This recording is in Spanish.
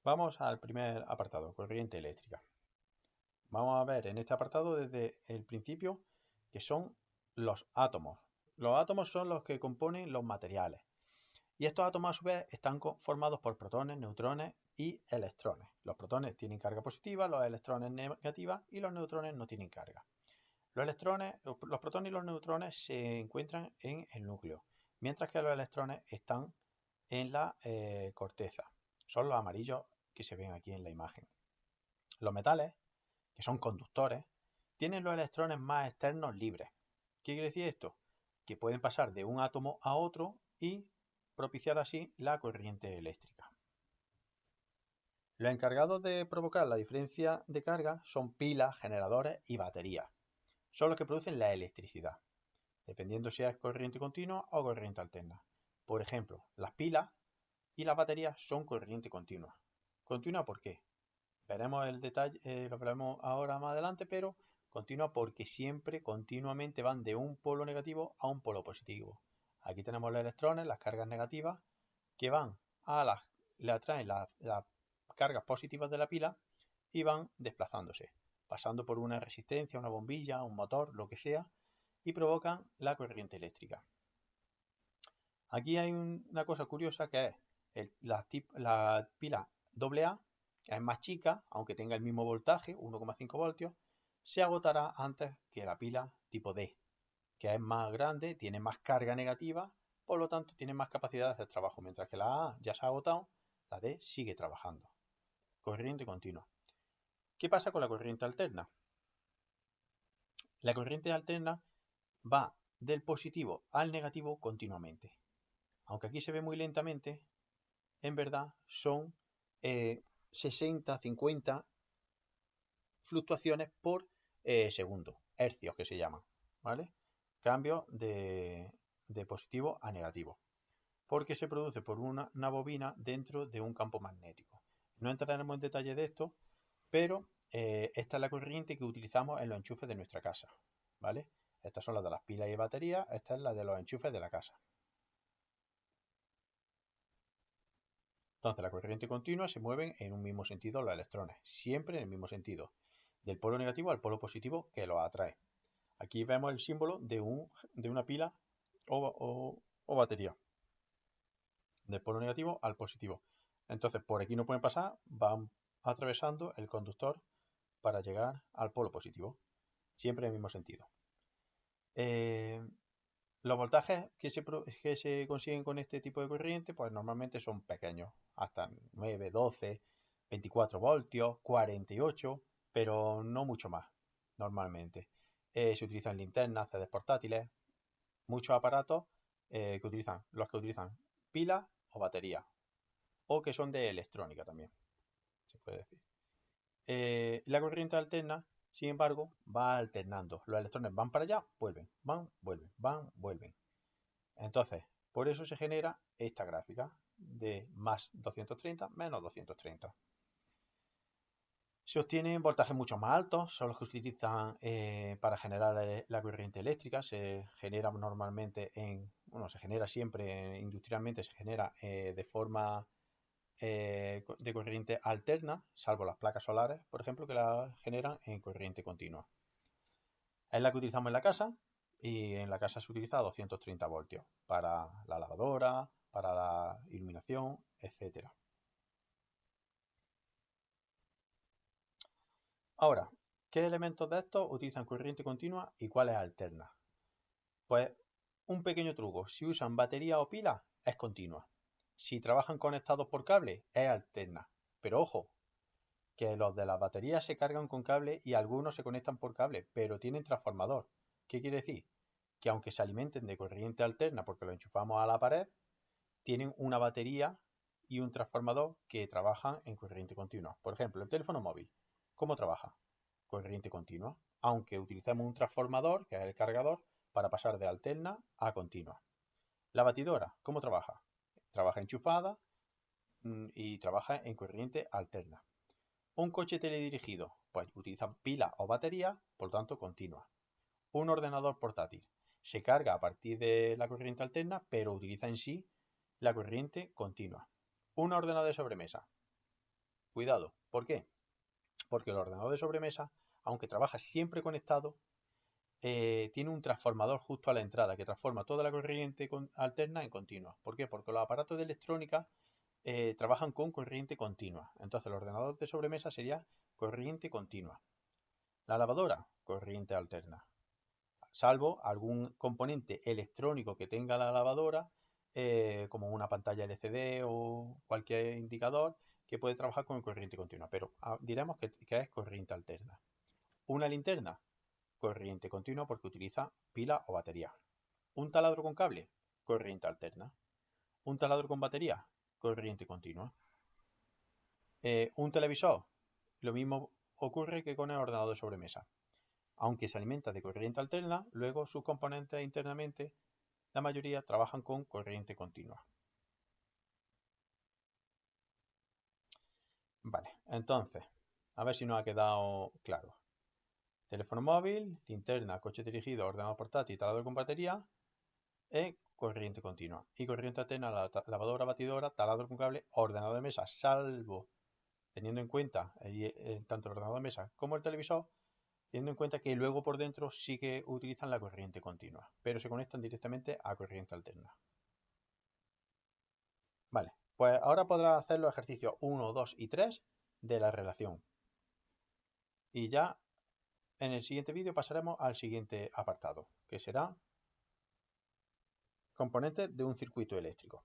Vamos al primer apartado, corriente eléctrica. Vamos a ver en este apartado desde el principio que son los átomos. Los átomos son los que componen los materiales. Y estos átomos a su vez están formados por protones, neutrones y electrones. Los protones tienen carga positiva, los electrones negativa y los neutrones no tienen carga. Los protones y los neutrones se encuentran en el núcleo, mientras que los electrones están en la corteza. Son los amarillos que se ven aquí en la imagen. Los metales, que son conductores, tienen los electrones más externos libres. ¿Qué quiere decir esto? Que pueden pasar de un átomo a otro y propiciar así la corriente eléctrica. Los encargados de provocar la diferencia de carga son pilas, generadores y baterías. Son los que producen la electricidad, dependiendo si es corriente continua o corriente alterna. Por ejemplo, las pilas y las baterías son corriente continua. ¿Continua por qué? Veremos el detalle, lo veremos ahora más adelante, pero continua porque siempre, continuamente van de un polo negativo a un polo positivo. Aquí tenemos los electrones, las cargas negativas, que van le atraen las cargas positivas de la pila y van desplazándose, pasando por una resistencia, una bombilla, un motor, lo que sea, y provocan la corriente eléctrica. Aquí hay una cosa curiosa que es la pila AA, que es más chica, aunque tenga el mismo voltaje, 1,5 voltios, se agotará antes que la pila tipo D, que es más grande, tiene más carga negativa, por lo tanto tiene más capacidad de hacer trabajo, mientras que la A ya se ha agotado, la D sigue trabajando. Corriente continua. ¿Qué pasa con la corriente alterna? La corriente alterna va del positivo al negativo continuamente. Aunque aquí se ve muy lentamente, en verdad son 60, 50 fluctuaciones por segundo, hercios que se llaman, ¿vale? Cambio de positivo a negativo, porque se produce por una bobina dentro de un campo magnético. No entraremos en detalle de esto, pero esta es la corriente que utilizamos en los enchufes de nuestra casa, ¿vale? Estas son las de las pilas y baterías, esta es la de los enchufes de la casa. Entonces, la corriente continua se mueven en un mismo sentido los electrones, siempre en el mismo sentido, del polo negativo al polo positivo que los atrae. Aquí vemos el símbolo de una pila o batería, del polo negativo al positivo. Entonces, por aquí no pueden pasar, van atravesando el conductor para llegar al polo positivo, siempre en el mismo sentido. Eh, los voltajes que se consiguen con este tipo de corriente, pues normalmente son pequeños, hasta 9, 12, 24 voltios, 48, pero no mucho más, normalmente. Se utilizan linternas, CDs portátiles, muchos aparatos los que utilizan pilas o baterías, o que son de electrónica también, se puede decir. La corriente alterna, sin embargo, va alternando. Los electrones van para allá, vuelven, van, vuelven, van, vuelven. Entonces, por eso se genera esta gráfica de más 230 menos 230. Se obtienen voltajes mucho más altos, son los que se utilizan para generar la corriente eléctrica. Se genera normalmente se genera siempre industrialmente, se genera de forma de corriente alterna, salvo las placas solares, por ejemplo, que la generan en corriente continua. Es la que utilizamos en la casa y en la casa se utiliza 230 voltios para la lavadora, para la iluminación, etcétera. Ahora, ¿qué elementos de estos utilizan corriente continua y cuáles alternas? Pues un pequeño truco, si usan batería o pila, es continua. Si trabajan conectados por cable, es alterna. Pero ojo, que los de las baterías se cargan con cable y algunos se conectan por cable, pero tienen transformador. ¿Qué quiere decir? Que aunque se alimenten de corriente alterna porque lo enchufamos a la pared, tienen una batería y un transformador que trabajan en corriente continua. Por ejemplo, el teléfono móvil, ¿cómo trabaja? Corriente continua, aunque utilicemos un transformador, que es el cargador, para pasar de alterna a continua. La batidora, ¿cómo trabaja? Trabaja enchufada y trabaja en corriente alterna. Un coche teledirigido, pues utiliza pila o batería, por tanto continua. Un ordenador portátil se carga a partir de la corriente alterna, pero utiliza en sí la corriente continua. Un ordenador de sobremesa Cuidado, ¿por qué? Porque el ordenador de sobremesa, aunque trabaja siempre conectado, tiene un transformador justo a la entrada que transforma toda la corriente alterna en continua. ¿Por qué? Porque los aparatos de electrónica trabajan con corriente continua. Entonces el ordenador de sobremesa sería corriente continua. La lavadora, corriente alterna. Salvo algún componente electrónico que tenga la lavadora, como una pantalla LCD o cualquier indicador que puede trabajar con corriente continua. Pero diremos que es corriente alterna. Una linterna, corriente continua porque utiliza pila o batería. Un taladro con cable, corriente alterna. Un taladro con batería, corriente continua. Un televisor, lo mismo ocurre que con el ordenador de sobremesa. Aunque se alimenta de corriente alterna, luego sus componentes internamente, la mayoría trabajan con corriente continua. Vale, entonces, a ver si nos ha quedado claro. Teléfono móvil, linterna, coche dirigido, ordenador portátil, taladro con batería, corriente continua. Y corriente alterna, lavadora, batidora, taladro con cable, ordenador de mesa, salvo teniendo en cuenta tanto el ordenador de mesa como el televisor, teniendo en cuenta que luego por dentro sí que utilizan la corriente continua, pero se conectan directamente a corriente alterna. Vale, pues ahora podrás hacer los ejercicios 1, 2 y 3 de la relación. Y ya en el siguiente vídeo pasaremos al siguiente apartado, que será componentes de un circuito eléctrico.